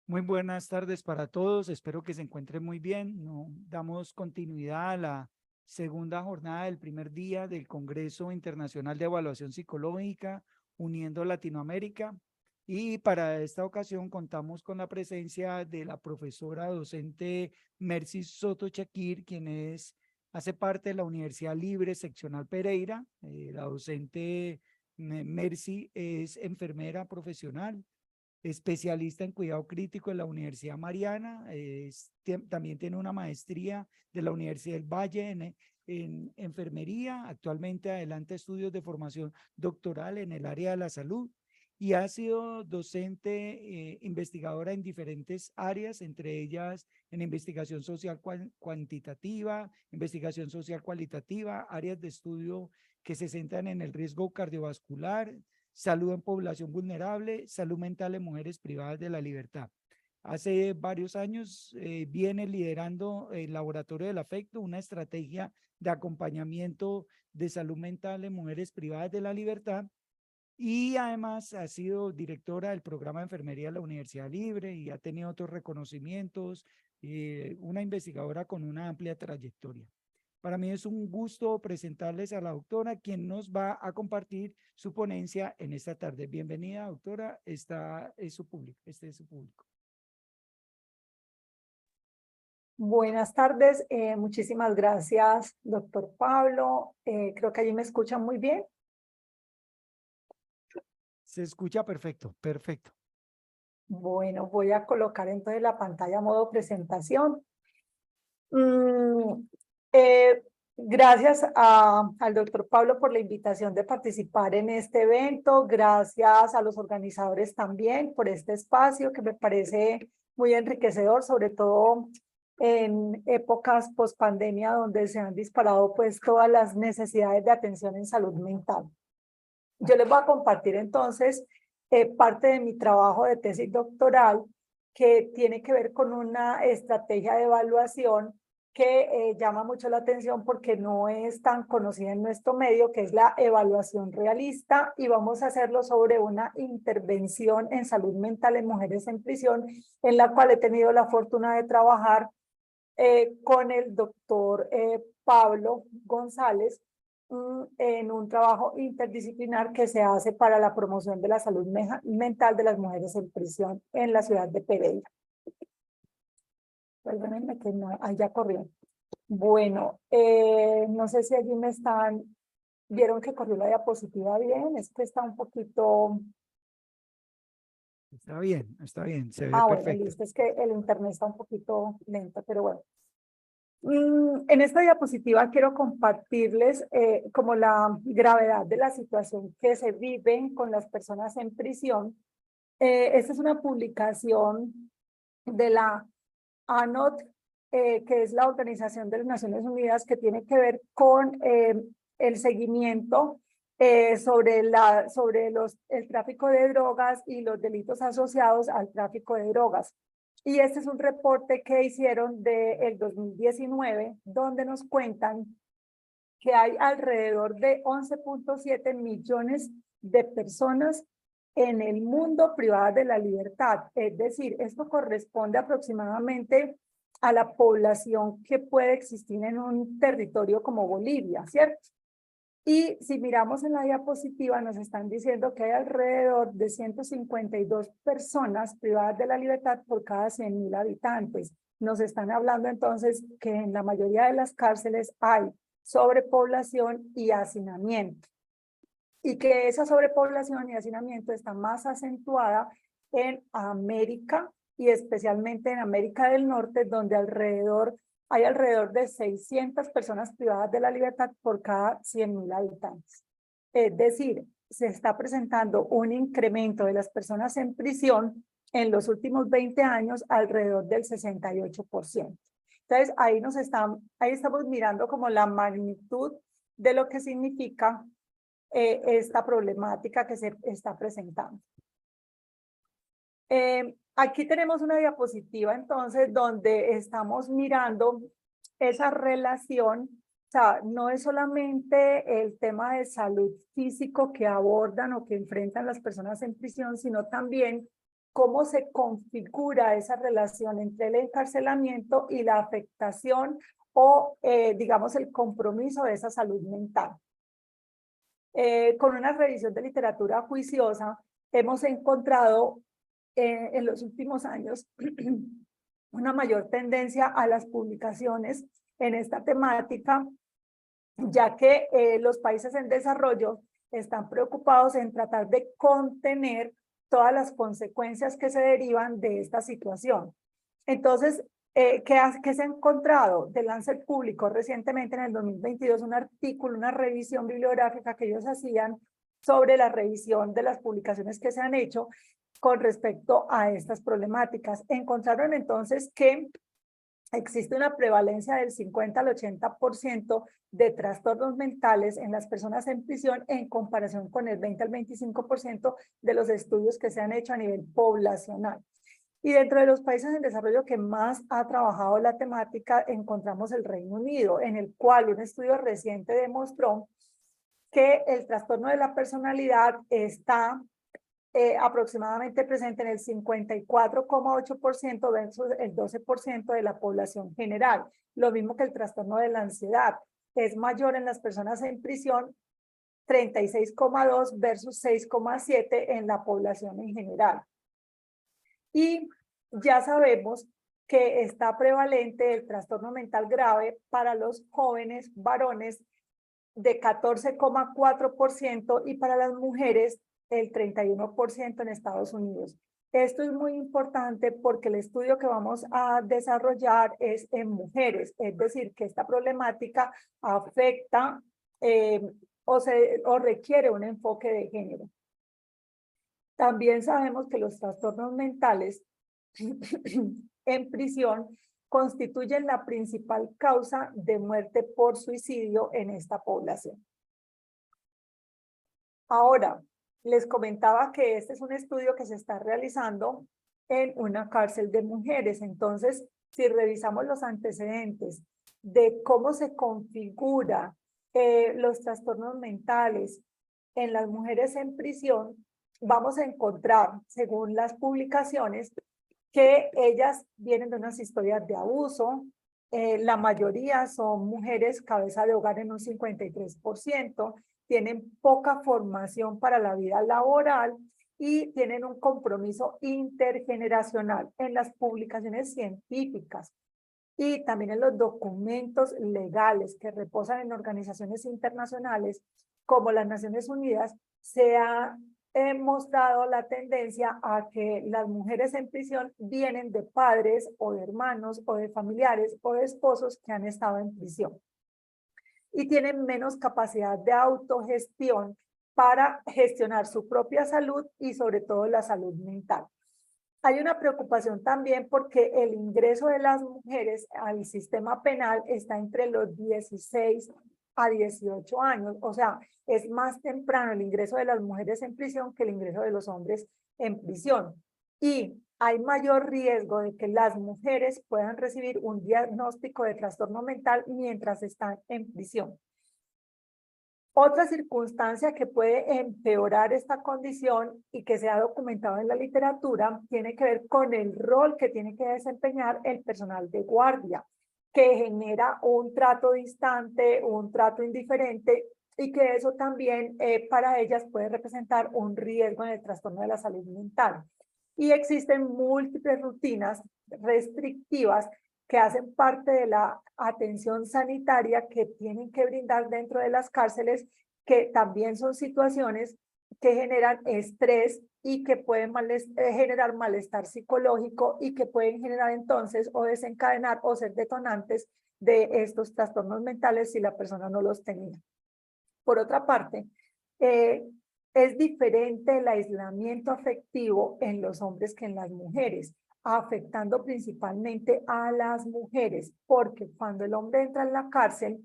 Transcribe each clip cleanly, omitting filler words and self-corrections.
Muy buenas tardes para todos, espero que se encuentren muy bien. Damos continuidad a la segunda jornada del primer día del Congreso Internacional de Evaluación Psicológica Uniendo Latinoamérica. Y para esta ocasión contamos con la presencia de la profesora docente Mercy Soto Chakir, hace parte de la Universidad Libre Seccional Pereira. La docente Mercy es enfermera profesional, especialista en cuidado crítico en la Universidad Mariana, también tiene una maestría de la Universidad del Valle en enfermería, actualmente adelanta estudios de formación doctoral en el área de la salud y ha sido docente investigadora en diferentes áreas, entre ellas en investigación social cuantitativa, investigación social cualitativa, áreas de estudio que se centran en el riesgo cardiovascular, salud en población vulnerable, salud mental en mujeres privadas de la libertad. Hace varios años viene liderando el Laboratorio del Afecto, una estrategia de acompañamiento de salud mental en mujeres privadas de la libertad, y además ha sido directora del programa de enfermería de la Universidad Libre y ha tenido otros reconocimientos, una investigadora con una amplia trayectoria. Para mí es un gusto presentarles a la doctora, quien nos va a compartir su ponencia en esta tarde. Bienvenida, doctora. Este es su público. Buenas tardes, muchísimas gracias, doctor Pablo. Creo que allí me escuchan muy bien. Se escucha perfecto, perfecto. Bueno, voy a colocar entonces la pantalla a modo presentación. Mm, eh, gracias al doctor Pablo por la invitación de participar en este evento. Gracias a los organizadores también por este espacio que me parece muy enriquecedor, sobre todo en épocas post pandemia donde se han disparado pues todas las necesidades de atención en salud mental. Yo les voy a compartir entonces parte de mi trabajo de tesis doctoral que tiene que ver con una estrategia de evaluación que llama mucho la atención porque no es tan conocida en nuestro medio, que es la evaluación realista, y vamos a hacerlo sobre una intervención en salud mental en mujeres en prisión, en la cual he tenido la fortuna de trabajar con el doctor Pablo González en un trabajo interdisciplinar que se hace para la promoción de la salud mental de las mujeres en prisión en la ciudad de Pereira. Perdónenme que no, ahí ya corrió. Bueno, no sé si allí me están, vieron que corrió la diapositiva bien, es que está un poquito... Está bien, se ve Ah, bueno, perfecto. listo, es que el internet está un poquito lento, pero bueno. En esta diapositiva quiero compartirles como la gravedad de la situación que se vive con las personas en prisión. Esta es una publicación de la ANOT, que es la Organización de las Naciones Unidas, que tiene que ver con el seguimiento sobre el tráfico de drogas y los delitos asociados al tráfico de drogas. Y este es un reporte que hicieron del 2019, donde nos cuentan que hay alrededor de 11.7 millones de personas en el mundo privadas de la libertad. Es decir, esto corresponde aproximadamente a la población que puede existir en un territorio como Bolivia, ¿cierto? Y si miramos en la diapositiva, nos están diciendo que hay alrededor de 152 personas privadas de la libertad por cada 100.000 habitantes. Nos están hablando entonces que en la mayoría de las cárceles hay sobrepoblación y hacinamiento. Y que esa sobrepoblación y hacinamiento está más acentuada en América y especialmente en América del Norte, donde hay alrededor de 600 personas privadas de la libertad por cada 100.000 habitantes. Es decir, se está presentando un incremento de las personas en prisión en los últimos 20 años alrededor del 68%. Entonces, ahí estamos mirando como la magnitud de lo que significa esta problemática que se está presentando. Aquí tenemos una diapositiva entonces donde estamos mirando esa relación. O sea, no es solamente el tema de salud físico que abordan o que enfrentan las personas en prisión, sino también cómo se configura esa relación entre el encarcelamiento y la afectación o, digamos, el compromiso de esa salud mental. Con una revisión de literatura juiciosa, hemos encontrado en los últimos años una mayor tendencia a las publicaciones en esta temática, ya que los países en desarrollo están preocupados en tratar de contener todas las consecuencias que se derivan de esta situación. Entonces, ¿qué se ha encontrado? The Lancet publicó recientemente en el 2022 un artículo, una revisión bibliográfica que ellos hacían sobre la revisión de las publicaciones que se han hecho con respecto a estas problemáticas. Encontraron entonces que existe una prevalencia del 50 al 80% de trastornos mentales en las personas en prisión en comparación con el 20 al 25% de los estudios que se han hecho a nivel poblacional. Y dentro de los países en desarrollo que más ha trabajado la temática, encontramos el Reino Unido, en el cual un estudio reciente demostró que el trastorno de la personalidad está aproximadamente presente en el 54,8% versus el 12% de la población general. Lo mismo que el trastorno de la ansiedad. Es mayor en las personas en prisión, 36,2 versus 6,7 en la población en general. Y ya sabemos que está prevalente el trastorno mental grave para los jóvenes varones de 14,4% y para las mujeres el 31% en Estados Unidos. Esto es muy importante porque el estudio que vamos a desarrollar es en mujeres, es decir, que esta problemática afecta o requiere un enfoque de género. También sabemos que los trastornos mentales en prisión constituyen la principal causa de muerte por suicidio en esta población. Ahora, les comentaba que este es un estudio que se está realizando en una cárcel de mujeres. Entonces, si revisamos los antecedentes de cómo se configura los trastornos mentales en las mujeres en prisión, vamos a encontrar, según las publicaciones, que ellas vienen de unas historias de abuso. La mayoría son mujeres cabeza de hogar en un 53%, tienen poca formación para la vida laboral y tienen un compromiso intergeneracional en las publicaciones científicas y también en los documentos legales que reposan en organizaciones internacionales como las Naciones Unidas. Se ha mostrado la tendencia a que las mujeres en prisión vienen de padres o de hermanos o de familiares o de esposos que han estado en prisión y tienen menos capacidad de autogestión para gestionar su propia salud y sobre todo la salud mental. Hay una preocupación también porque el ingreso de las mujeres al sistema penal está entre los 16 a 18 años, o sea, es más temprano el ingreso de las mujeres en prisión que el ingreso de los hombres en prisión. Y hay mayor riesgo de que las mujeres puedan recibir un diagnóstico de trastorno mental mientras están en prisión. Otra circunstancia que puede empeorar esta condición y que se ha documentado en la literatura tiene que ver con el rol que tiene que desempeñar el personal de guardia, que genera un trato distante, un trato indiferente y que eso también para ellas puede representar un riesgo en el trastorno de la salud mental. Y existen múltiples rutinas restrictivas que hacen parte de la atención sanitaria que tienen que brindar dentro de las cárceles, que también son situaciones que generan estrés y que pueden generar malestar psicológico y que pueden generar entonces o desencadenar o ser detonantes de estos trastornos mentales si la persona no los tenía. Por otra parte, es diferente el aislamiento afectivo en los hombres que en las mujeres, afectando principalmente a las mujeres, porque cuando el hombre entra en la cárcel,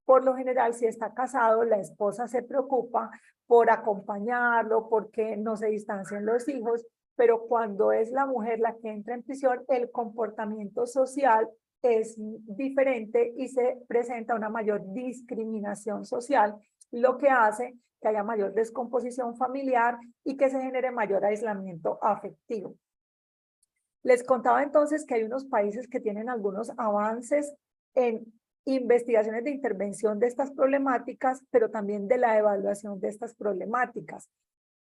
por lo general, si está casado, la esposa se preocupa por acompañarlo, porque no se distancien los hijos, pero cuando es la mujer la que entra en prisión, el comportamiento social es diferente y se presenta una mayor discriminación social, lo que hace que haya mayor descomposición familiar y que se genere mayor aislamiento afectivo. Les contaba entonces que hay unos países que tienen algunos avances en investigaciones de intervención de estas problemáticas, pero también de la evaluación de estas problemáticas.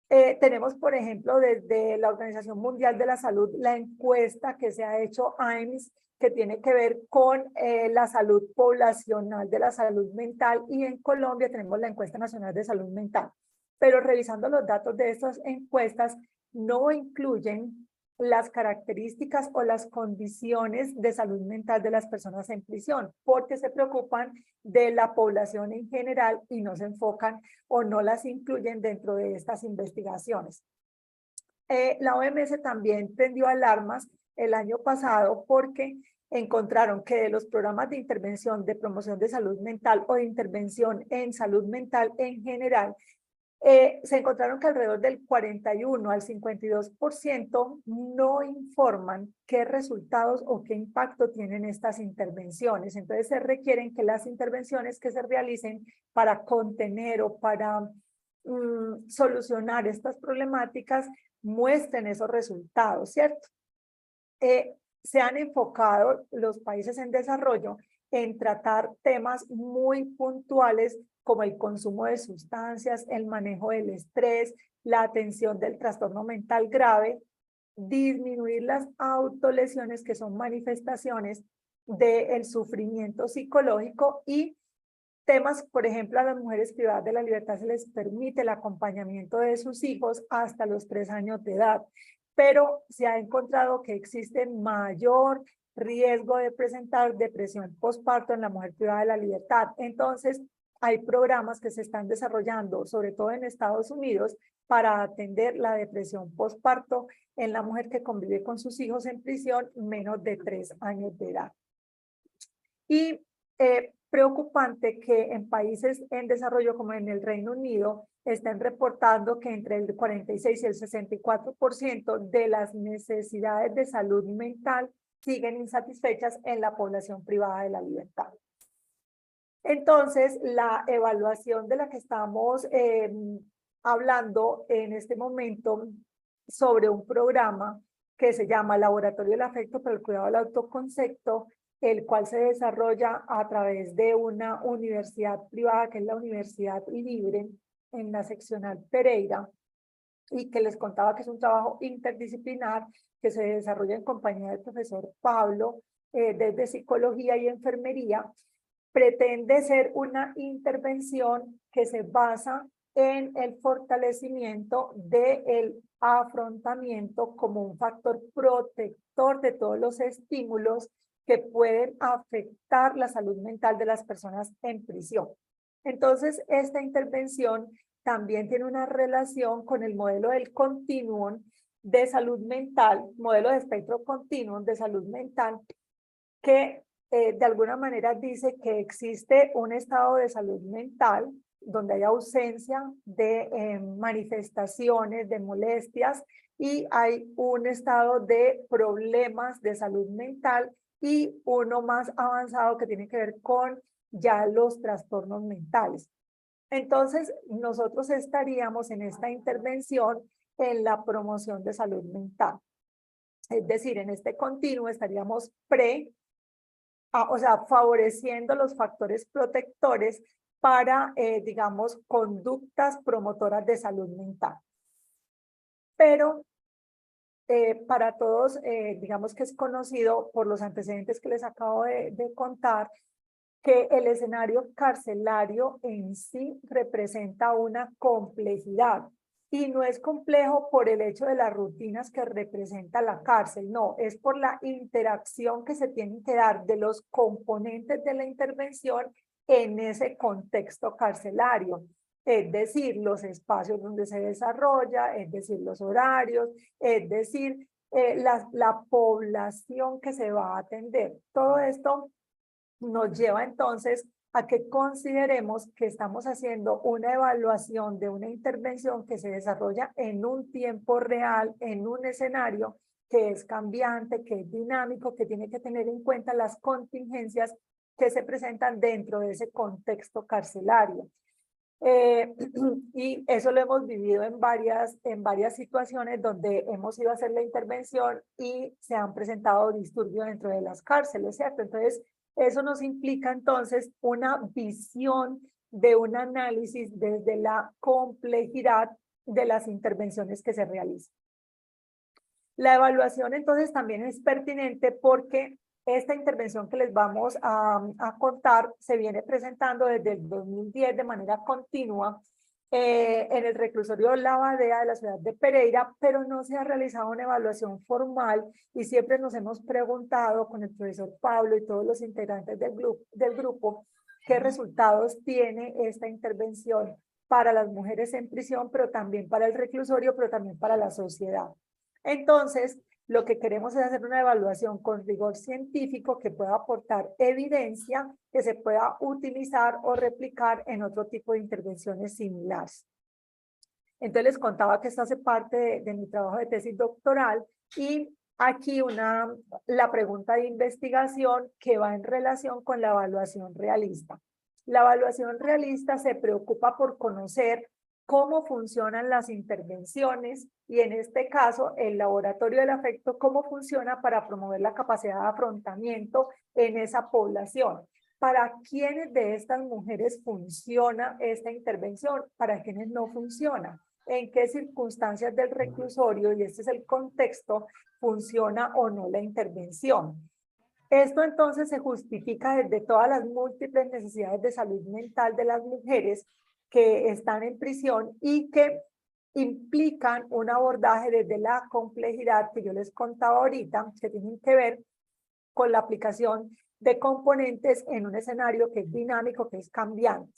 Tenemos, por ejemplo, desde la Organización Mundial de la Salud, la encuesta que se ha hecho AIMS, que tiene que ver con la salud poblacional de la salud mental, y en Colombia tenemos la encuesta nacional de salud mental. Pero revisando los datos de estas encuestas, no incluyen las características o las condiciones de salud mental de las personas en prisión, porque se preocupan de la población en general y no se enfocan o no las incluyen dentro de estas investigaciones. La OMS también prendió alarmas el año pasado porque encontraron que de los programas de intervención de promoción de salud mental o de intervención en salud mental en general, se encontraron que alrededor del 41 al 52% no informan qué resultados o qué impacto tienen estas intervenciones. Entonces se requieren que las intervenciones que se realicen para contener o para solucionar estas problemáticas muestren esos resultados, ¿cierto? Se han enfocado los países en desarrollo en tratar temas muy puntuales como el consumo de sustancias, el manejo del estrés, la atención del trastorno mental grave, disminuir las autolesiones, que son manifestaciones del sufrimiento psicológico, y temas, por ejemplo, a las mujeres privadas de la libertad se les permite el acompañamiento de sus hijos hasta los 3 años de edad, pero se ha encontrado que existe mayor riesgo de presentar depresión postparto en la mujer privada de la libertad. Entonces, hay programas que se están desarrollando, sobre todo en Estados Unidos, para atender la depresión postparto en la mujer que convive con sus hijos en prisión menos de 3 años de edad. Y preocupante que en países en desarrollo como en el Reino Unido estén reportando que entre el 46 y el 64% de las necesidades de salud mental siguen insatisfechas en la población privada de la libertad. Entonces, la evaluación de la que estamos hablando en este momento sobre un programa que se llama Laboratorio del Afecto para el Cuidado del Autoconcepto, el cual se desarrolla a través de una universidad privada, que es la Universidad Libre, en la seccional Pereira, y que les contaba que es un trabajo interdisciplinar que se desarrolla en compañía del profesor Pablo, desde psicología y enfermería. Pretende ser una intervención que se basa en el fortalecimiento del afrontamiento como un factor protector de todos los estímulos que pueden afectar la salud mental de las personas en prisión. Entonces, esta intervención también tiene una relación con el modelo del continuum de salud mental, modelo de espectro continuum de salud mental, que de alguna manera dice que existe un estado de salud mental donde hay ausencia de manifestaciones, de molestias, y hay un estado de problemas de salud mental y uno más avanzado que tiene que ver con ya los trastornos mentales. Entonces, nosotros estaríamos en esta intervención en la promoción de salud mental. Es decir, en este continuo estaríamos o sea, favoreciendo los factores protectores para, digamos, conductas promotoras de salud mental. Pero para todos, digamos que es conocido por los antecedentes que les acabo de contar, que el escenario carcelario en sí representa una complejidad. Y no es complejo por el hecho de las rutinas que representa la cárcel, no, es por la interacción que se tiene que dar de los componentes de la intervención en ese contexto carcelario. Es decir, los espacios donde se desarrolla, es decir, los horarios, es decir, la población que se va a atender. Todo esto nos lleva entonces a que consideremos que estamos haciendo una evaluación de una intervención que se desarrolla en un tiempo real, en un escenario que es cambiante, que es dinámico, que tiene que tener en cuenta las contingencias que se presentan dentro de ese contexto carcelario. Y eso lo hemos vivido en varias situaciones donde hemos ido a hacer la intervención y se han presentado disturbios dentro de las cárceles, ¿cierto? Entonces, eso nos implica entonces una visión de un análisis desde la complejidad de las intervenciones que se realizan. La evaluación entonces también es pertinente porque esta intervención que les vamos a contar se viene presentando desde el 2010 de manera continua en el reclusorio La Badea de la ciudad de Pereira, pero no se ha realizado una evaluación formal y siempre nos hemos preguntado con el profesor Pablo y todos los integrantes del grupo qué resultados tiene esta intervención para las mujeres en prisión, pero también para el reclusorio, pero también para la sociedad. Entonces, lo que queremos es hacer una evaluación con rigor científico que pueda aportar evidencia que se pueda utilizar o replicar en otro tipo de intervenciones similares. Entonces les contaba que esto hace parte de mi trabajo de tesis doctoral y aquí la pregunta de investigación que va en relación con la evaluación realista. La evaluación realista se preocupa por conocer cómo funcionan las intervenciones y en este caso el laboratorio del afecto, cómo funciona para promover la capacidad de afrontamiento en esa población. ¿Para quiénes de estas mujeres funciona esta intervención? ¿Para quiénes no funciona? ¿En qué circunstancias del reclusorio, y este es el contexto, funciona o no la intervención? Esto entonces se justifica desde todas las múltiples necesidades de salud mental de las mujeres que están en prisión y que implican un abordaje desde la complejidad que yo les contaba ahorita, que tienen que ver con la aplicación de componentes en un escenario que es dinámico, que es cambiante,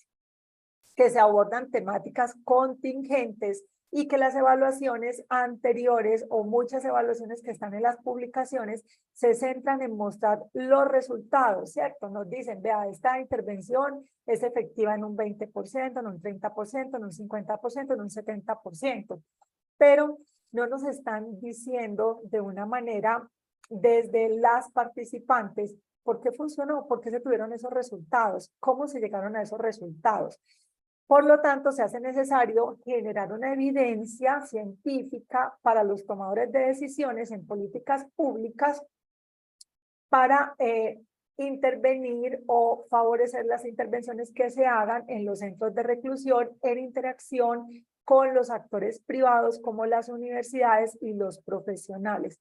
que se abordan temáticas contingentes y que las evaluaciones anteriores o muchas evaluaciones que están en las publicaciones se centran en mostrar los resultados, ¿cierto? Nos dicen, vea, esta intervención es efectiva en un 20%, en un 30%, en un 50%, en un 70%, pero no nos están diciendo de una manera desde las participantes por qué funcionó, por qué se tuvieron esos resultados, cómo se llegaron a esos resultados. Por lo tanto, se hace necesario generar una evidencia científica para los tomadores de decisiones en políticas públicas para intervenir o favorecer las intervenciones que se hagan en los centros de reclusión en interacción con los actores privados como las universidades y los profesionales.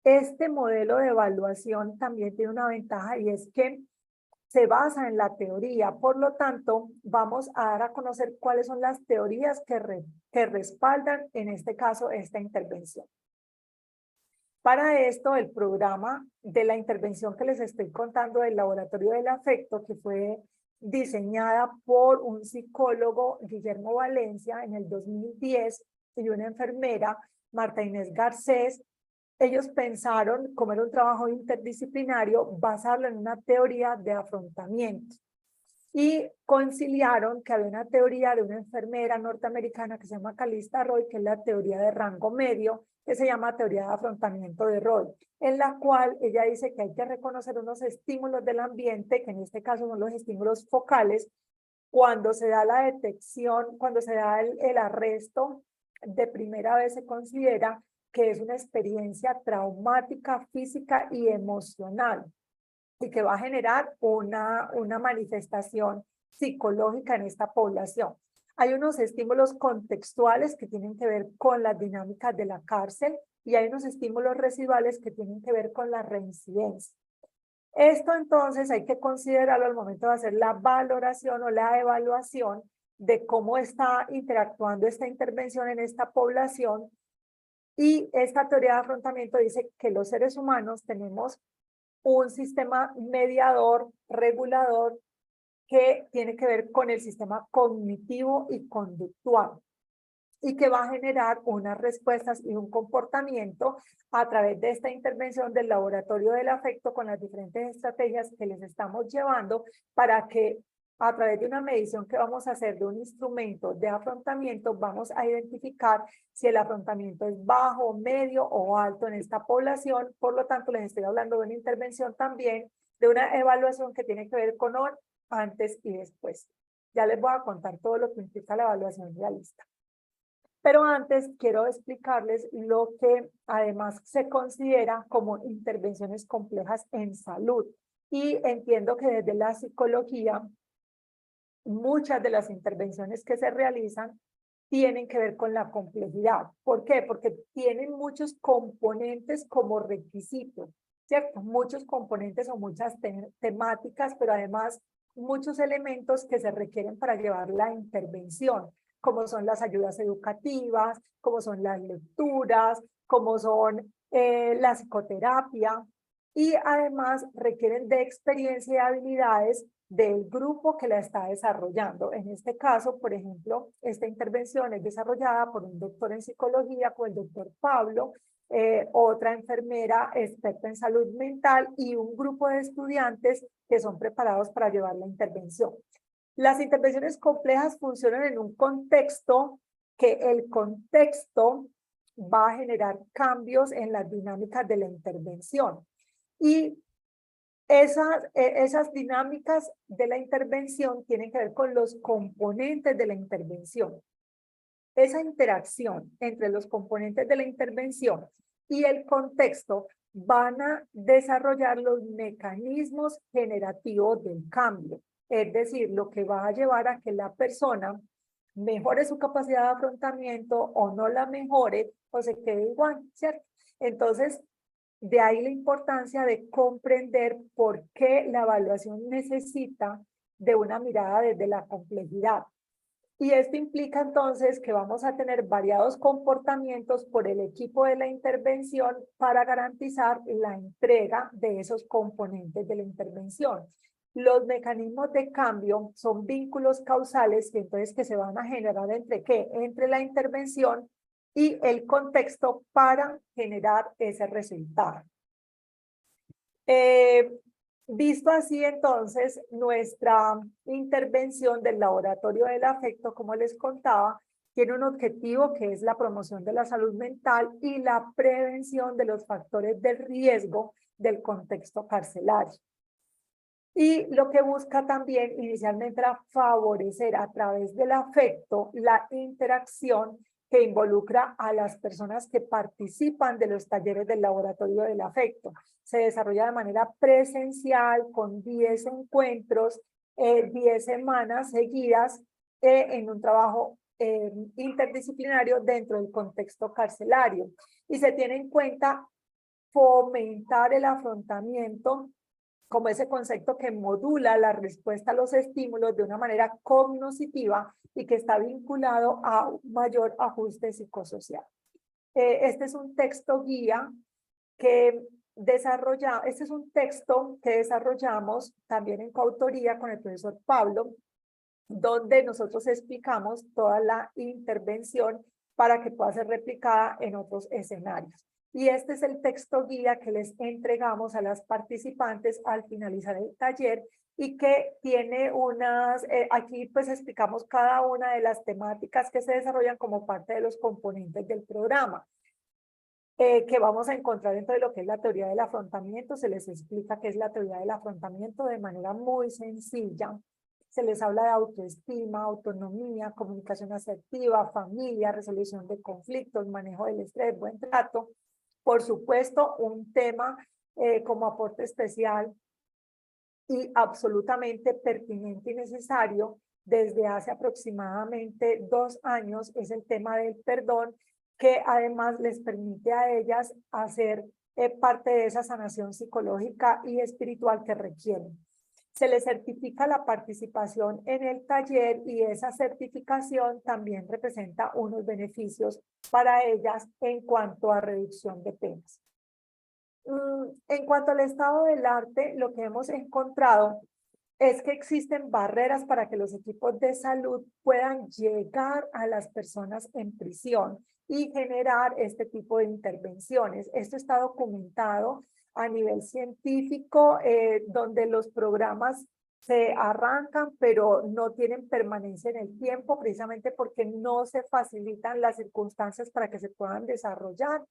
Este modelo de evaluación también tiene una ventaja y es que se basa en la teoría, por lo tanto, vamos a dar a conocer cuáles son las teorías que respaldan, en este caso, esta intervención. Para esto, el programa de la intervención que les estoy contando del Laboratorio del Afecto, que fue diseñada por un psicólogo, Guillermo Valencia, en el 2010, y una enfermera, Marta Inés Garcés, ellos pensaron, como era un trabajo interdisciplinario, basarlo en una teoría de afrontamiento. Y conciliaron que había una teoría de una enfermera norteamericana que se llama Calista Roy, que es la teoría de rango medio, que se llama teoría de afrontamiento de Roy, en la cual ella dice que hay que reconocer unos estímulos del ambiente, que en este caso son los estímulos focales, cuando se da la detección, cuando se da el arresto, de primera vez se considera que es una experiencia traumática, física y emocional y que va a generar una manifestación psicológica en esta población. Hay unos estímulos contextuales que tienen que ver con las dinámicas de la cárcel y hay unos estímulos residuales que tienen que ver con la reincidencia. Esto entonces hay que considerarlo al momento de hacer la valoración o la evaluación de cómo está interactuando esta intervención en esta población. Y esta teoría de afrontamiento dice que los seres humanos tenemos un sistema mediador, regulador, que tiene que ver con el sistema cognitivo y conductual y que va a generar unas respuestas y un comportamiento a través de esta intervención del laboratorio del afecto con las diferentes estrategias que les estamos llevando para que a través de una medición que vamos a hacer de un instrumento de afrontamiento, vamos a identificar si el afrontamiento es bajo, medio o alto en esta población. Por lo tanto, les estoy hablando de una intervención también, de una evaluación que tiene que ver con antes y después. Ya les voy a contar todo lo que implica la evaluación realista. Pero antes quiero explicarles lo que además se considera como intervenciones complejas en salud. Y entiendo que desde la psicología, muchas de las intervenciones que se realizan tienen que ver con la complejidad. ¿Por qué? Porque tienen muchos componentes como requisito, ¿cierto? Muchos componentes o muchas temáticas, pero además muchos elementos que se requieren para llevar la intervención, como son las ayudas educativas, como son las lecturas, como son la psicoterapia, y además requieren de experiencia y habilidades del grupo que la está desarrollando. En este caso, por ejemplo, esta intervención es desarrollada por un doctor en psicología, por el doctor Pablo, otra enfermera experta en salud mental y un grupo de estudiantes que son preparados para llevar la intervención. Las intervenciones complejas funcionan en un contexto que el contexto va a generar cambios en las dinámicas de la intervención. Y esas dinámicas de la intervención tienen que ver con los componentes de la intervención. Esa interacción entre los componentes de la intervención y el contexto van a desarrollar los mecanismos generativos del cambio. Es decir, lo que va a llevar a que la persona mejore su capacidad de afrontamiento o no la mejore o se quede igual, ¿cierto? Entonces, de ahí la importancia de comprender por qué la evaluación necesita de una mirada desde la complejidad. Y esto implica entonces que vamos a tener variados comportamientos por el equipo de la intervención para garantizar la entrega de esos componentes de la intervención. Los mecanismos de cambio son vínculos causales que entonces que se van a generar entre ¿qué? Entre la intervención y el contexto para generar ese resultado. Visto así, entonces, nuestra intervención del laboratorio del afecto, como les contaba, tiene un objetivo que es la promoción de la salud mental y la prevención de los factores de riesgo del contexto carcelario. Y lo que busca también inicialmente era favorecer a través del afecto la interacción que involucra a las personas que participan de los talleres del laboratorio del afecto. Se desarrolla de manera presencial con 10 encuentros, 10 semanas seguidas en un trabajo interdisciplinario dentro del contexto carcelario. Y se tiene en cuenta fomentar el afrontamiento como ese concepto que modula la respuesta a los estímulos de una manera cognitiva y que está vinculado a un mayor ajuste psicosocial. Este es un texto guía que este es un texto que desarrollamos también en coautoría con el profesor Pablo, donde nosotros explicamos toda la intervención para que pueda ser replicada en otros escenarios. Y este es el texto guía que les entregamos a las participantes al finalizar el taller y que tiene aquí pues explicamos cada una de las temáticas que se desarrollan como parte de los componentes del programa. Que vamos a encontrar dentro de lo que es la teoría del afrontamiento. Se les explica qué es la teoría del afrontamiento de manera muy sencilla. Se les habla de autoestima, autonomía, comunicación asertiva, familia, resolución de conflictos, manejo del estrés, buen trato. Por supuesto, un tema como aporte especial y absolutamente pertinente y necesario desde hace aproximadamente 2 años es el tema del perdón, que además les permite a ellas hacer parte de esa sanación psicológica y espiritual que requieren. Se les certifica la participación en el taller y esa certificación también representa unos beneficios para ellas en cuanto a reducción de penas. En cuanto al estado del arte, lo que hemos encontrado es que existen barreras para que los equipos de salud puedan llegar a las personas en prisión y generar este tipo de intervenciones. Esto está documentado a nivel científico, donde los programas se arrancan, pero no tienen permanencia en el tiempo, precisamente porque no se facilitan las circunstancias para que se puedan desarrollar.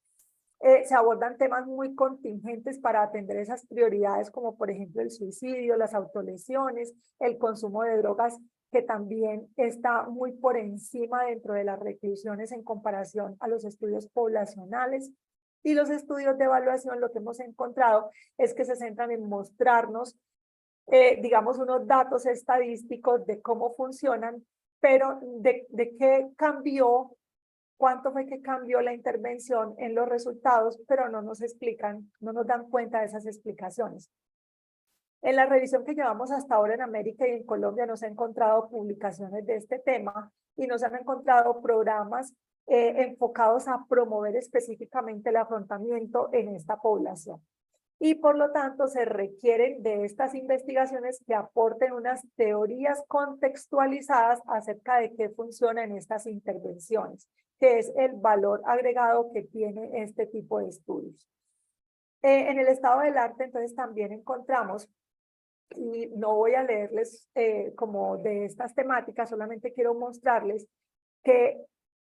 Se abordan temas muy contingentes para atender esas prioridades, como por ejemplo el suicidio, las autolesiones, el consumo de drogas que también está muy por encima dentro de las reclusiones en comparación a los estudios poblacionales. Y los estudios de evaluación, lo que hemos encontrado es que se centran en mostrarnos, digamos, unos datos estadísticos de cómo funcionan, pero de qué cambió, cuánto fue que cambió la intervención en los resultados, pero no nos explican, no nos dan cuenta de esas explicaciones. En la revisión que llevamos hasta ahora en América y en Colombia nos han encontrado publicaciones de este tema y nos han encontrado programas enfocados a promover específicamente el afrontamiento en esta población. Y por lo tanto se requieren de estas investigaciones que aporten unas teorías contextualizadas acerca de qué funciona en estas intervenciones, que es el valor agregado que tiene este tipo de estudios. En el estado del arte, entonces, también encontramos, y no voy a leerles como de estas temáticas, solamente quiero mostrarles que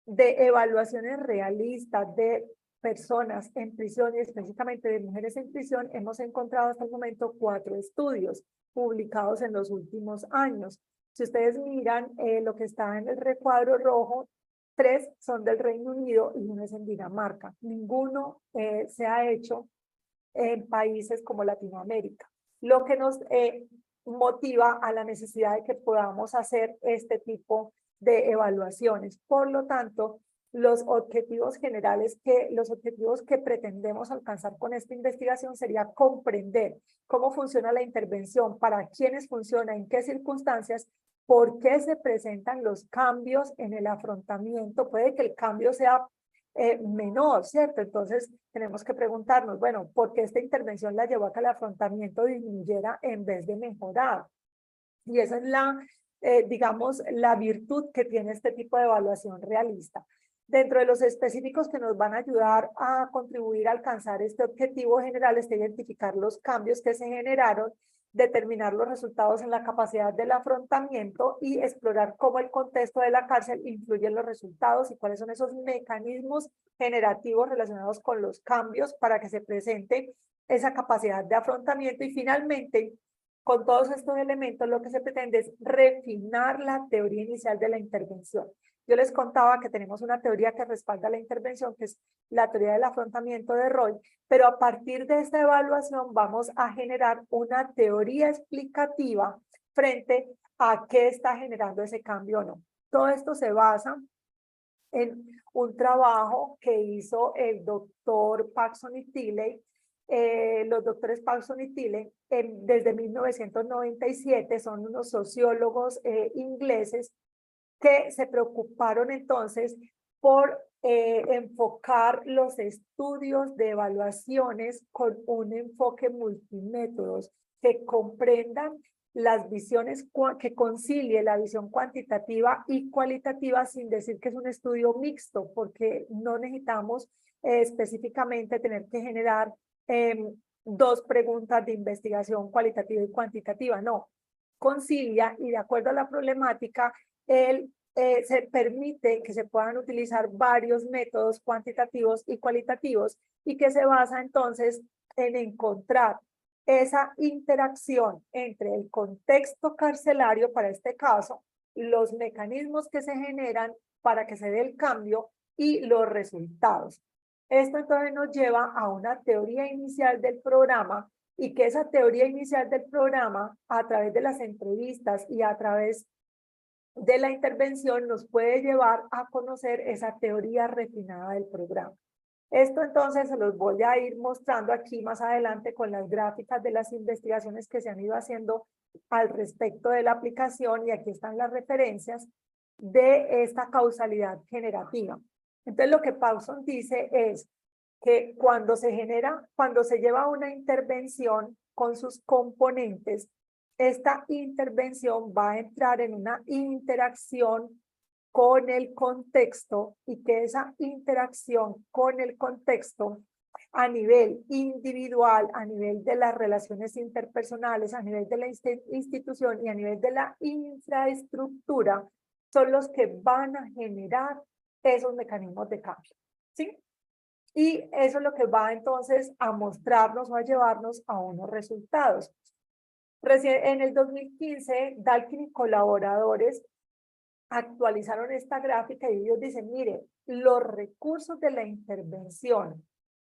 de evaluaciones realistas de personas en prisión y específicamente de mujeres en prisión, hemos encontrado hasta el momento 4 estudios publicados en los últimos años. Si ustedes miran lo que está en el recuadro rojo, 3 son del Reino Unido y 1 es en Dinamarca. Ninguno se ha hecho en países como Latinoamérica, lo que nos motiva a la necesidad de que podamos hacer este tipo de evaluaciones. Por lo tanto, los objetivos generales, los objetivos que pretendemos alcanzar con esta investigación sería comprender cómo funciona la intervención, para quiénes funciona, en qué circunstancias, por qué se presentan los cambios en el afrontamiento. Puede que el cambio sea menor, ¿cierto? Entonces tenemos que preguntarnos, bueno, ¿por qué esta intervención la llevó a que el afrontamiento disminuyera en vez de mejorar? Y esa es la, digamos, la virtud que tiene este tipo de evaluación realista. Dentro de los específicos que nos van a ayudar a contribuir a alcanzar este objetivo general está identificar los cambios que se generaron, determinar los resultados en la capacidad del afrontamiento y explorar cómo el contexto de la cárcel influye en los resultados y cuáles son esos mecanismos generativos relacionados con los cambios para que se presente esa capacidad de afrontamiento. Y finalmente, con todos estos elementos, lo que se pretende es refinar la teoría inicial de la intervención. Yo les contaba que tenemos una teoría que respalda la intervención, que es la teoría del afrontamiento de Roy, pero a partir de esta evaluación vamos a generar una teoría explicativa frente a qué está generando ese cambio o no. Todo esto se basa en un trabajo que hizo el doctor Paxson y Tilley. Los doctores Paxson y Tilley desde 1997 son unos sociólogos ingleses que se preocuparon entonces por enfocar los estudios de evaluaciones con un enfoque multimétodos que comprendan las visiones, que concilie la visión cuantitativa y cualitativa, sin decir que es un estudio mixto, porque no necesitamos específicamente tener que generar 2 preguntas de investigación cualitativa y cuantitativa, no. Concilia y de acuerdo a la problemática, se permite que se puedan utilizar varios métodos cuantitativos y cualitativos y que se basa entonces en encontrar esa interacción entre el contexto carcelario, para este caso, los mecanismos que se generan para que se dé el cambio y los resultados. Esto entonces nos lleva a una teoría inicial del programa y que esa teoría inicial del programa, a través de las entrevistas y a través de la intervención, nos puede llevar a conocer esa teoría refinada del programa. Esto entonces se los voy a ir mostrando aquí más adelante con las gráficas de las investigaciones que se han ido haciendo al respecto de la aplicación, y aquí están las referencias de esta causalidad generativa. Entonces lo que Paxson dice es que cuando se lleva una intervención con sus componentes, esta intervención va a entrar en una interacción con el contexto y que esa interacción con el contexto a nivel individual, a nivel de las relaciones interpersonales, a nivel de la institución y a nivel de la infraestructura, son los que van a generar esos mecanismos de cambio, ¿sí? Y eso es lo que va entonces a mostrarnos o a llevarnos a unos resultados. En el 2015, Dalkin y colaboradores actualizaron esta gráfica y ellos dicen, mire, los recursos de la intervención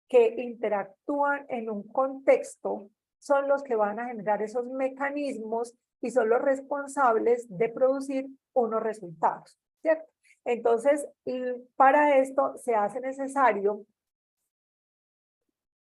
que interactúan en un contexto son los que van a generar esos mecanismos y son los responsables de producir unos resultados, ¿cierto? Entonces, para esto se hace necesario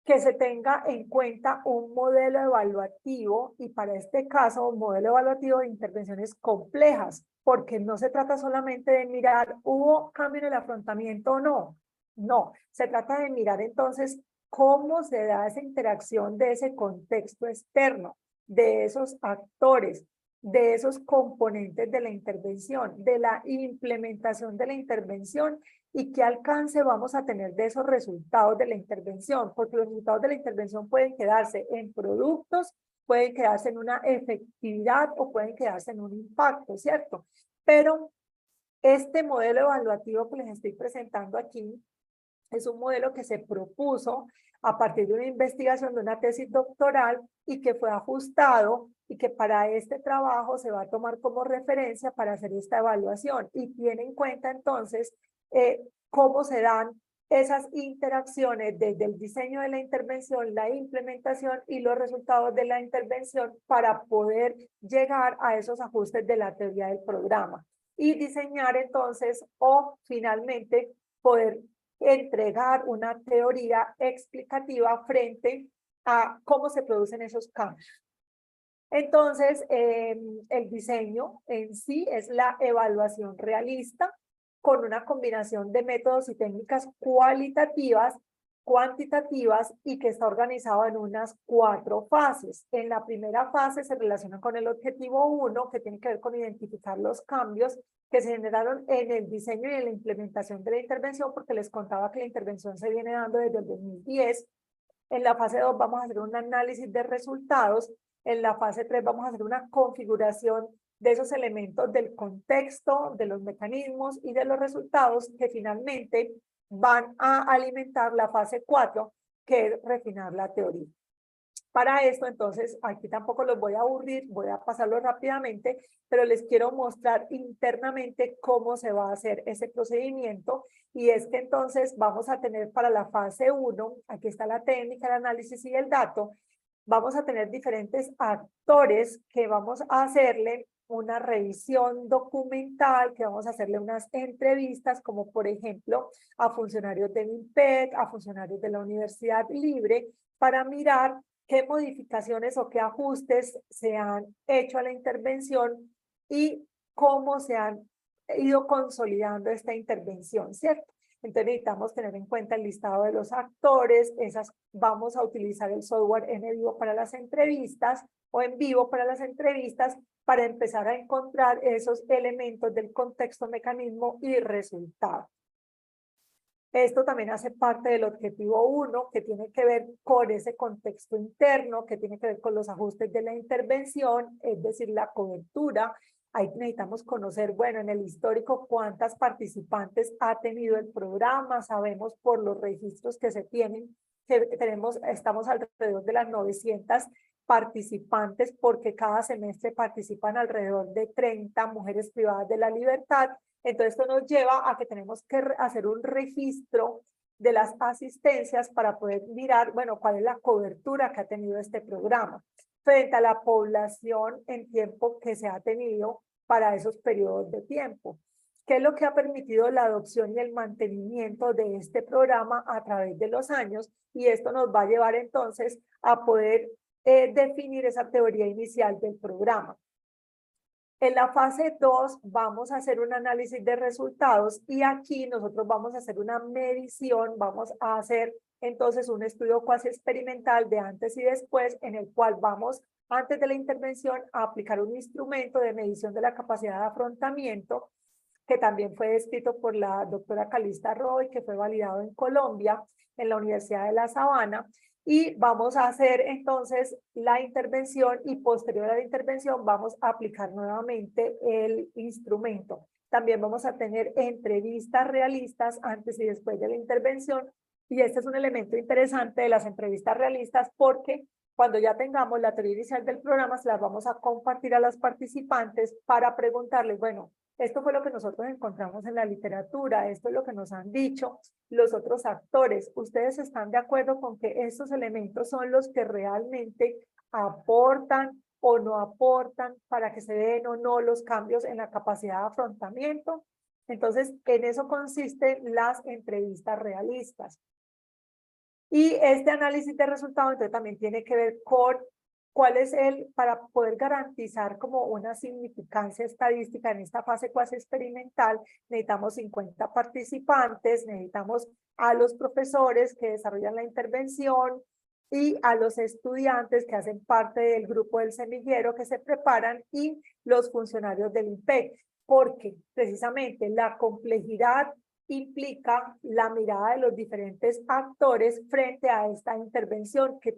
que se tenga en cuenta un modelo evaluativo y para este caso un modelo evaluativo de intervenciones complejas, porque no se trata solamente de mirar, ¿hubo cambio en el afrontamiento o no? No, se trata de mirar entonces cómo se da esa interacción de ese contexto externo, de esos actores, de esos componentes de la intervención, de la implementación de la intervención y qué alcance vamos a tener de esos resultados de la intervención, porque los resultados de la intervención pueden quedarse en productos, pueden quedarse en una efectividad o pueden quedarse en un impacto, ¿cierto? Pero este modelo evaluativo que les estoy presentando aquí es un modelo que se propuso a partir de una investigación de una tesis doctoral y que fue ajustado y que para este trabajo se va a tomar como referencia para hacer esta evaluación y tiene en cuenta entonces cómo se dan esas interacciones desde el diseño de la intervención, la implementación y los resultados de la intervención para poder llegar a esos ajustes de la teoría del programa y diseñar entonces o finalmente poder entregar una teoría explicativa frente a cómo se producen esos cambios. Entonces, el diseño en sí es la evaluación realista con una combinación de métodos y técnicas cualitativas, cuantitativas y que está organizado en unas 4 fases. En la primera fase se relaciona con el objetivo 1, que tiene que ver con identificar los cambios que se generaron en el diseño y en la implementación de la intervención, porque les contaba que la intervención se viene dando desde el 2010. En la fase 2 vamos a hacer un análisis de resultados. En la fase 3 vamos a hacer una configuración de esos elementos del contexto, de los mecanismos y de los resultados que finalmente van a alimentar la fase 4, que es refinar la teoría. Para esto, entonces, aquí tampoco los voy a aburrir, voy a pasarlo rápidamente, pero les quiero mostrar internamente cómo se va a hacer ese procedimiento. Y es que entonces vamos a tener para la fase 1, aquí está la técnica, el análisis y el dato, vamos a tener diferentes actores que vamos a hacerle una revisión documental, que vamos a hacerle unas entrevistas, como por ejemplo a funcionarios del INPEC, a funcionarios de la Universidad Libre, para mirar qué modificaciones o qué ajustes se han hecho a la intervención y cómo se han ido consolidando esta intervención, ¿cierto? Entonces necesitamos tener en cuenta el listado de los actores, vamos a utilizar el software en vivo para las entrevistas o en vivo para las entrevistas para empezar a encontrar esos elementos del contexto, mecanismo y resultado. Esto también hace parte del objetivo 1, que tiene que ver con ese contexto interno, que tiene que ver con los ajustes de la intervención, es decir, la cobertura. Ahí necesitamos conocer, bueno, en el histórico, cuántas participantes ha tenido el programa. Sabemos por los registros que se tienen, que estamos alrededor de las 900 participantes, porque cada semestre participan alrededor de 30 mujeres privadas de la libertad. Entonces, esto nos lleva a que tenemos que hacer un registro de las asistencias para poder mirar, bueno, cuál es la cobertura que ha tenido este programa frente a la población en tiempo que se ha tenido para esos periodos de tiempo. ¿Qué es lo que ha permitido la adopción y el mantenimiento de este programa a través de los años? Y esto nos va a llevar entonces a poder definir esa teoría inicial del programa. En la fase 2 vamos a hacer un análisis de resultados y aquí nosotros vamos a hacer una medición, vamos a hacer entonces un estudio cuasi experimental de antes y después en el cual vamos antes de la intervención a aplicar un instrumento de medición de la capacidad de afrontamiento que también fue escrito por la doctora Calista Roy, que fue validado en Colombia, en la Universidad de La Sabana, y vamos a hacer entonces la intervención y posterior a la intervención vamos a aplicar nuevamente el instrumento. También vamos a tener entrevistas realistas antes y después de la intervención y este es un elemento interesante de las entrevistas realistas porque Cuando ya tengamos la teoría inicial del programa, se las vamos a compartir a las participantes para preguntarles, bueno, esto fue lo que nosotros encontramos en la literatura, esto es lo que nos han dicho los otros actores. ¿Ustedes están de acuerdo con que estos elementos son los que realmente aportan o no aportan para que se den o no los cambios en la capacidad de afrontamiento? Entonces, en eso consisten las entrevistas realistas. Y este análisis de resultados entonces también tiene que ver con cuál es para poder garantizar como una significancia estadística en esta fase cuasi experimental, necesitamos 50 participantes, necesitamos a los profesores que desarrollan la intervención y a los estudiantes que hacen parte del grupo del semillero que se preparan y los funcionarios del INPEC, porque precisamente la complejidad implica la mirada de los diferentes actores frente a esta intervención que,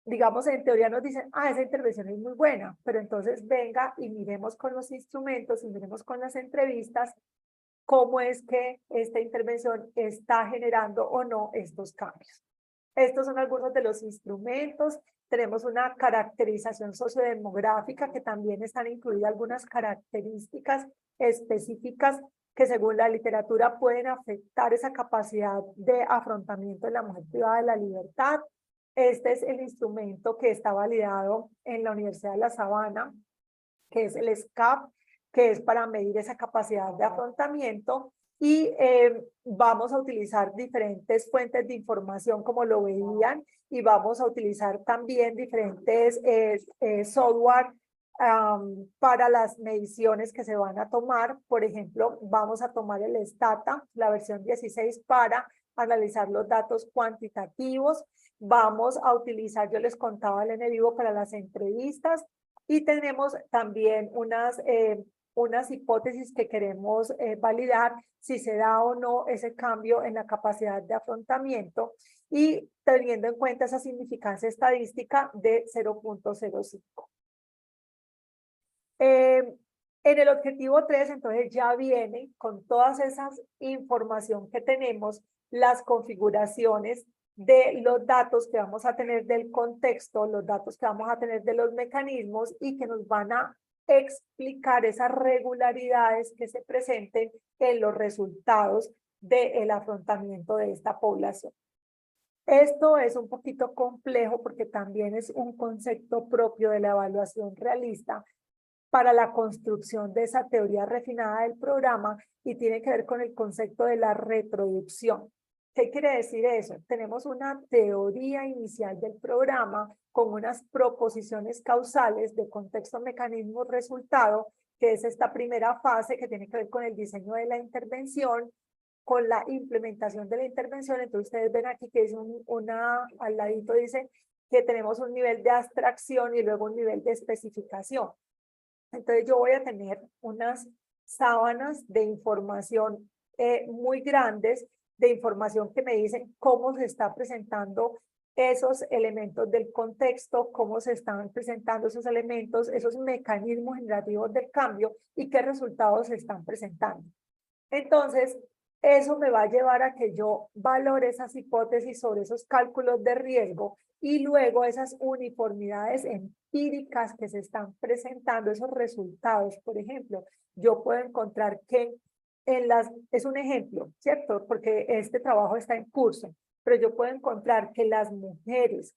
digamos, en teoría nos dicen, esa intervención es muy buena, pero entonces venga y miremos con los instrumentos y miremos con las entrevistas cómo es que esta intervención está generando o no estos cambios. Estos son algunos de los instrumentos. Tenemos una caracterización sociodemográfica que también están incluidas algunas características específicas que según la literatura pueden afectar esa capacidad de afrontamiento de la mujer privada de la libertad. Este es el instrumento que está validado en la Universidad de La Sabana, que es el SCAP, que es para medir esa capacidad de afrontamiento. Y vamos a utilizar diferentes fuentes de información como lo veían, y vamos a utilizar también diferentes software para las mediciones que se van a tomar. Por ejemplo, vamos a tomar el Stata, la versión 16, para analizar los datos cuantitativos. Vamos a utilizar, yo les contaba el NVivo para las entrevistas, y tenemos también unas hipótesis que queremos validar si se da o no ese cambio en la capacidad de afrontamiento, y teniendo en cuenta esa significancia estadística de 0.05. En el objetivo 3, entonces ya viene con todas esas información que tenemos, las configuraciones de los datos que vamos a tener del contexto, los datos que vamos a tener de los mecanismos y que nos van a explicar esas regularidades que se presenten en los resultados del afrontamiento de esta población. Esto es un poquito complejo porque también es un concepto propio de la evaluación realista para la construcción de esa teoría refinada del programa, y tiene que ver con el concepto de la reproducción. ¿Qué quiere decir eso? Tenemos una teoría inicial del programa con unas proposiciones causales de contexto, mecanismo, resultado, que es esta primera fase que tiene que ver con el diseño de la intervención, con la implementación de la intervención. Entonces ustedes ven aquí que es al ladito dice que tenemos un nivel de abstracción y luego un nivel de especificación. Entonces yo voy a tener unas sábanas de información muy grandes, de información que me dicen cómo se está presentando esos elementos del contexto, cómo se están presentando esos elementos, esos mecanismos generativos del cambio y qué resultados se están presentando. Entonces, eso me va a llevar a que yo valore esas hipótesis sobre esos cálculos de riesgo, y luego esas uniformidades empíricas que se están presentando, esos resultados. Por ejemplo, yo puedo encontrar que es un ejemplo, ¿cierto? Porque este trabajo está en curso, pero yo puedo encontrar que las mujeres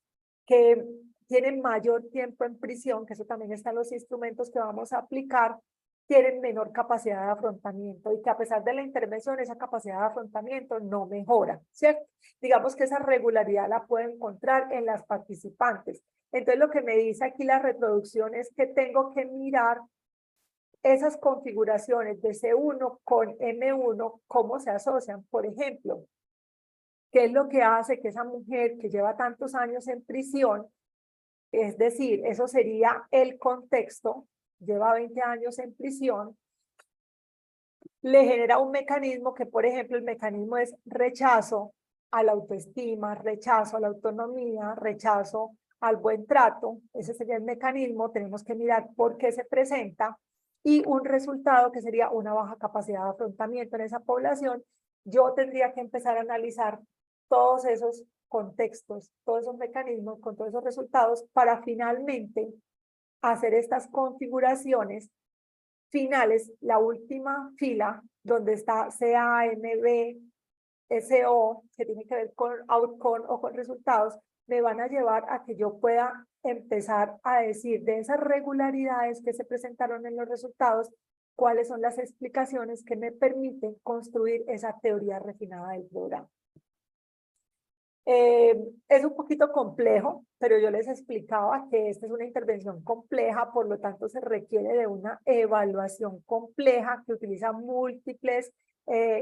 que tienen mayor tiempo en prisión, que eso también está en los instrumentos que vamos a aplicar, tienen menor capacidad de afrontamiento, y que a pesar de la intervención, esa capacidad de afrontamiento no mejora, ¿cierto? Digamos que esa regularidad la puedo encontrar en las participantes. Entonces, lo que me dice aquí la reproducción es que tengo que mirar esas configuraciones de C1 con M1, cómo se asocian. Por ejemplo, ¿qué es lo que hace que esa mujer que lleva tantos años en prisión, es decir, eso sería el contexto, lleva 20 años en prisión, le genera un mecanismo que, por ejemplo, el mecanismo es rechazo a la autoestima, rechazo a la autonomía, rechazo al buen trato? Ese sería el mecanismo. Tenemos que mirar por qué se presenta, y un resultado que sería una baja capacidad de afrontamiento en esa población. Yo tendría que empezar a analizar todos esos contextos, todos esos mecanismos, con todos esos resultados, para finalmente hacer estas configuraciones finales, la última fila, donde está CAMB, SO, que tiene que ver con outcome o con resultados, me van a llevar a que yo pueda empezar a decir de esas regularidades que se presentaron en los resultados, cuáles son las explicaciones que me permiten construir esa teoría refinada del programa. Es un poquito complejo, pero yo les explicaba que esta es una intervención compleja, por lo tanto se requiere de una evaluación compleja que utiliza múltiples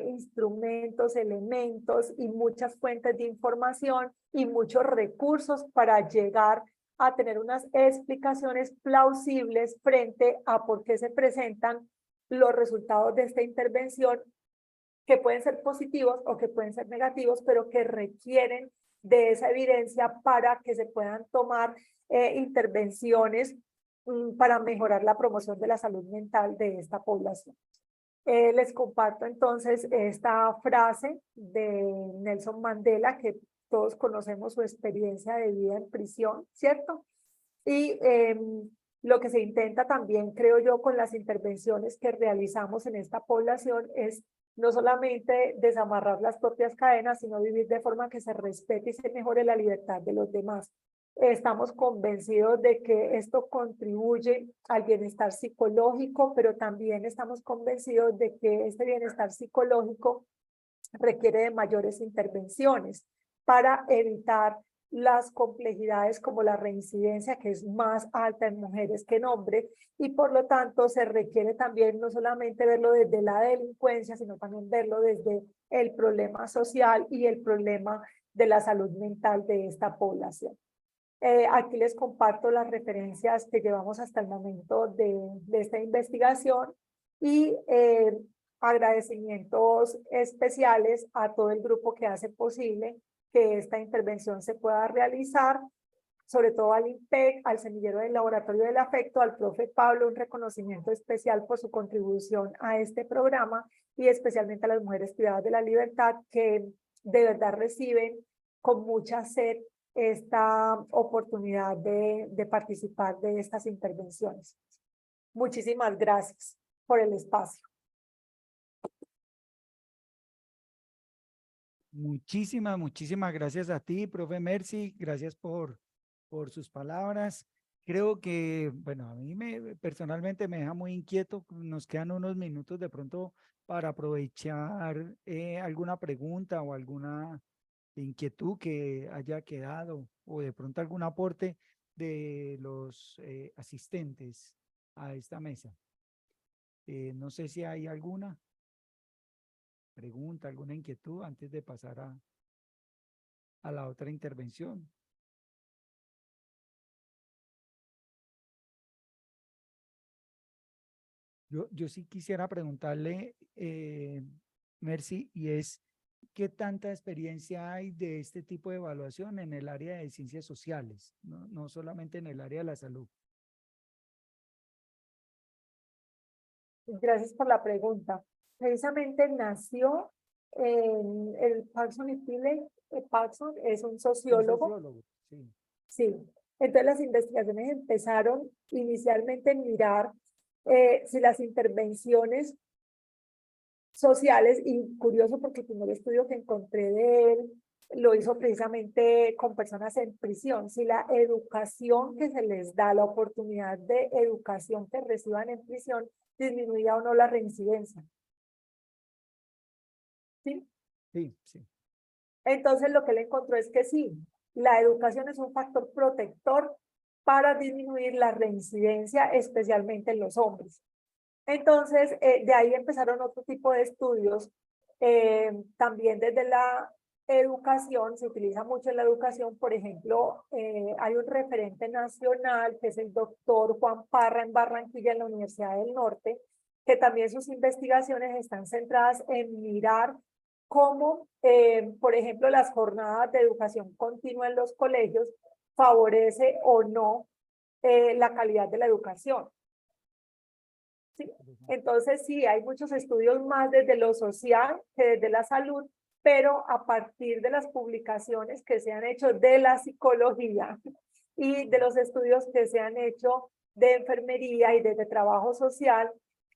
instrumentos, elementos y muchas fuentes de información y muchos recursos para llegar a tener unas explicaciones plausibles frente a por qué se presentan los resultados de esta intervención, que pueden ser positivos o que pueden ser negativos, pero que requieren de esa evidencia para que se puedan tomar intervenciones para mejorar la promoción de la salud mental de esta población. Les comparto entonces esta frase de Nelson Mandela, que todos conocemos su experiencia de vida en prisión, ¿cierto? Y lo que se intenta también, creo yo, con las intervenciones que realizamos en esta población es no solamente desamarrar las propias cadenas, sino vivir de forma que se respete y se mejore la libertad de los demás. Estamos convencidos de que esto contribuye al bienestar psicológico, pero también estamos convencidos de que este bienestar psicológico requiere de mayores intervenciones para evitar las complejidades como la reincidencia, que es más alta en mujeres que en hombres, y por lo tanto se requiere también no solamente verlo desde la delincuencia, sino también verlo desde el problema social y el problema de la salud mental de esta población. Aquí les comparto las referencias que llevamos hasta el momento de esta investigación y agradecimientos especiales a todo el grupo que hace posible que esta intervención se pueda realizar, sobre todo al INPEC, al Semillero del Laboratorio del Afecto, al profe Pablo, un reconocimiento especial por su contribución a este programa y especialmente a las mujeres privadas de la libertad que de verdad reciben con mucha sed esta oportunidad de participar de estas intervenciones. Muchísimas gracias por el espacio. Muchísimas gracias a ti, profe Mercy. Gracias por sus palabras. Creo que, bueno, a mí personalmente me deja muy inquieto. Nos quedan unos minutos de pronto para aprovechar alguna pregunta o alguna inquietud que haya quedado o de pronto algún aporte de los asistentes a esta mesa. No sé si hay alguna pregunta, alguna inquietud antes de pasar a la otra intervención. Yo sí quisiera preguntarle, Mercy, y es, ¿qué tanta experiencia hay de este tipo de evaluación en el área de ciencias sociales, no solamente en el área de la salud? Gracias por la pregunta. Precisamente nació el Parson y Tilley. Parson es un Un sociólogo. sociólogo, sí. Sí. Entonces las investigaciones empezaron inicialmente en mirar si las intervenciones sociales, y curioso porque el primer estudio que encontré de él lo hizo precisamente con personas en prisión, si la educación que se les da, la oportunidad de educación que reciban en prisión, disminuía o no la reincidencia. ¿Sí? Sí, sí. Entonces lo que él encontró es que sí, la educación es un factor protector para disminuir la reincidencia, especialmente en los hombres. Entonces, de ahí empezaron otro tipo de estudios. También desde la educación, se utiliza mucho en la educación, por ejemplo, hay un referente nacional que es el doctor Juan Parra en Barranquilla, en la Universidad del Norte, que también sus investigaciones están centradas en mirar cómo, por ejemplo, las jornadas de educación continua en los colegios favorece o no la calidad de la educación. ¿Sí? Entonces, sí, hay muchos estudios más desde lo social que desde la salud, pero a partir de las publicaciones que se han hecho de la psicología y de los estudios que se han hecho de enfermería y de trabajo social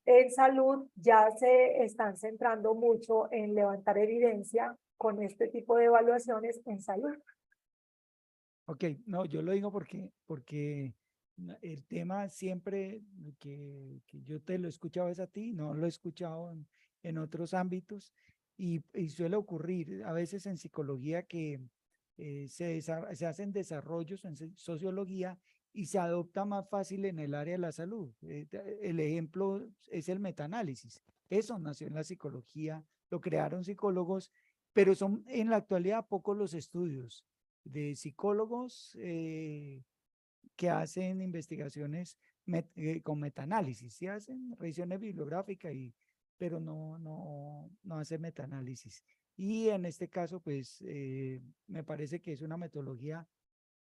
en salud, ya se están centrando mucho en levantar evidencia con este tipo de evaluaciones en salud. Ok, no, yo lo digo porque el tema siempre que yo te lo he escuchado es a ti, no lo he escuchado en otros ámbitos y suele ocurrir a veces en psicología que se hacen desarrollos en sociología y se adopta más fácil en el área de la salud. El ejemplo es el metaanálisis. Eso nació en la psicología, lo crearon psicólogos, pero son en la actualidad pocos los estudios de psicólogos que hacen investigaciones con metaanálisis, sí hacen revisiones bibliográficas, pero no hacen metaanálisis. Y en este caso, pues, me parece que es una metodología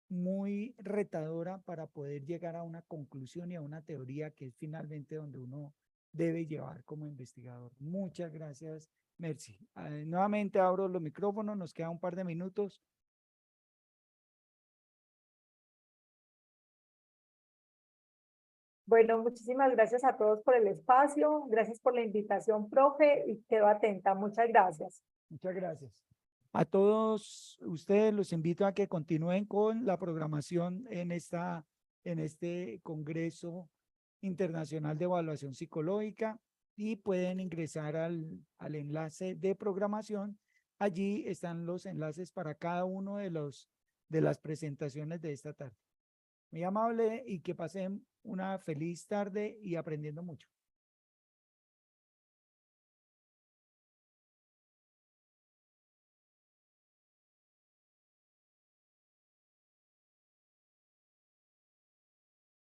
muy retadora para poder llegar a una conclusión y a una teoría que es finalmente donde uno debe llevar como investigador. Muchas gracias, Mercy. Nuevamente abro los micrófonos, nos queda un par de minutos. Bueno, muchísimas gracias a todos por el espacio, gracias por la invitación, profe, y quedo atenta. Muchas gracias. Muchas gracias. A todos ustedes los invito a que continúen con la programación en este Congreso Internacional de Evaluación Psicológica y pueden ingresar al enlace de programación. Allí están los enlaces para cada uno de las presentaciones de esta tarde. Muy amable y que pasen una feliz tarde y aprendiendo mucho.